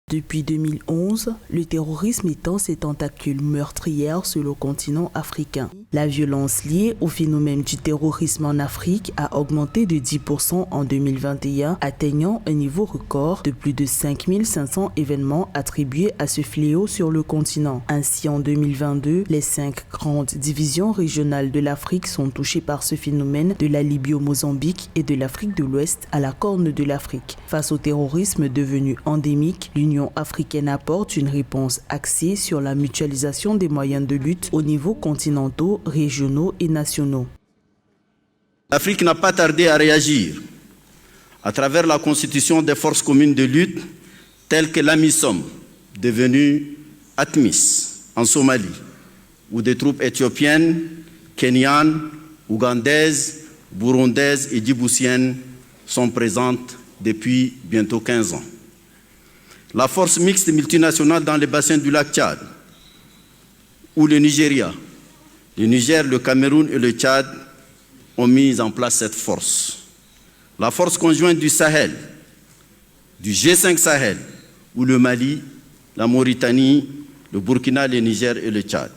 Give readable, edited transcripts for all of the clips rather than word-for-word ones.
Depuis 2011, le terrorisme étend ses tentacules meurtrières sur le continent africain. La violence liée au phénomène du terrorisme en Afrique a augmenté de 10% en 2021, atteignant un niveau record de plus de 5500 événements attribués à ce fléau sur le continent. Ainsi, en 2022, les 5 grandes divisions régionales de l'Afrique sont touchées par ce phénomène, de la Libye au Mozambique et de l'Afrique de l'Ouest à la Corne de l'Afrique. Face au terrorisme devenu endémique, l'Union africaine apporte une réponse axée sur la mutualisation des moyens de lutte au niveau continentaux, régionaux et nationaux. L'Afrique n'a pas tardé à réagir à travers la constitution des forces communes de lutte telles que l'AMISOM, devenue ATMIS en Somalie, où des troupes éthiopiennes, kenyanes, ougandaises, burundaises et djiboutiennes sont présentes depuis bientôt 15 ans. La force mixte multinationale dans les bassins du lac Tchad, où le Nigeria, le Niger, le Cameroun et le Tchad ont mis en place cette force. La force conjointe du Sahel, du G5 Sahel, où le Mali, la Mauritanie, le Burkina, le Niger et le Tchad.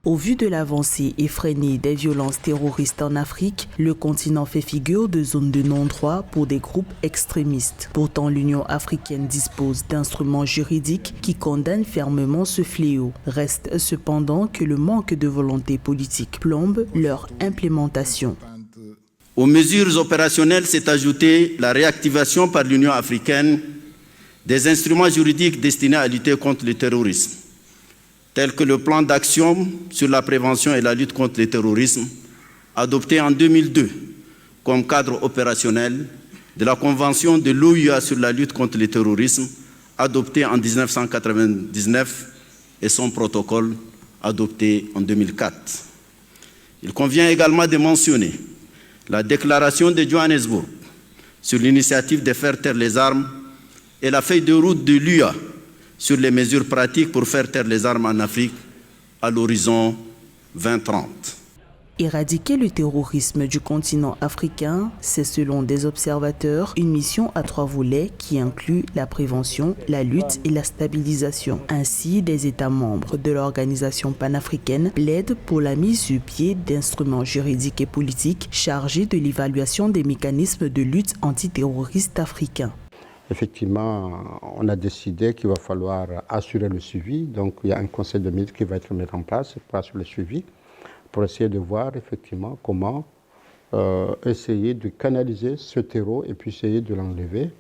Au vu de l'avancée effrénée des violences terroristes en Afrique, le continent fait figure de zone de non-droit pour des groupes extrémistes. Pourtant, l'Union africaine dispose d'instruments juridiques qui condamnent fermement ce fléau. Reste cependant que le manque de volonté politique plombe leur implémentation. Aux mesures opérationnelles s'est ajoutée la réactivation par l'Union africaine des instruments juridiques destinés à lutter contre le terrorisme, tels que le plan d'action sur la prévention et la lutte contre le terrorisme, adopté en 2002 comme cadre opérationnel de la Convention de l'OUA sur la lutte contre le terrorisme, adopté en 1999, et son protocole adopté en 2004. Il convient également de mentionner la déclaration de Johannesburg sur l'initiative de faire taire les armes et la feuille de route de l'UA sur les mesures pratiques pour faire taire les armes en Afrique à l'horizon 2030. Éradiquer le terrorisme du continent africain, c'est selon des observateurs une mission à 3 volets qui inclut la prévention, la lutte et la stabilisation. Ainsi, des États membres de l'organisation panafricaine plaident pour la mise sur pied d'instruments juridiques et politiques chargés de l'évaluation des mécanismes de lutte antiterroriste africains. Effectivement, on a décidé qu'il va falloir assurer le suivi. Donc, il y a un conseil de ministres qui va être mis en place pour assurer le suivi, pour essayer de voir effectivement comment essayer de canaliser ce terreau et puis essayer de l'enlever.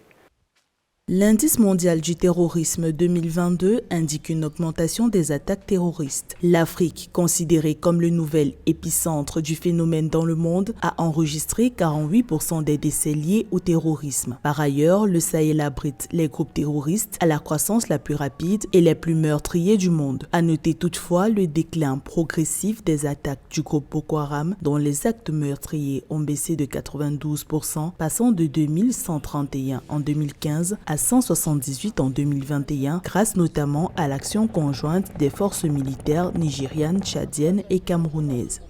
L'indice mondial du terrorisme 2022 indique une augmentation des attaques terroristes. L'Afrique, considérée comme le nouvel épicentre du phénomène dans le monde, a enregistré 48% des décès liés au terrorisme. Par ailleurs, le Sahel abrite les groupes terroristes à la croissance la plus rapide et les plus meurtriers du monde. À noter toutefois le déclin progressif des attaques du groupe Boko Haram, dont les actes meurtriers ont baissé de 92%, passant de 2131 en 2015 à 178 en 2021, grâce notamment à l'action conjointe des forces militaires nigérianes, tchadiennes et camerounaises.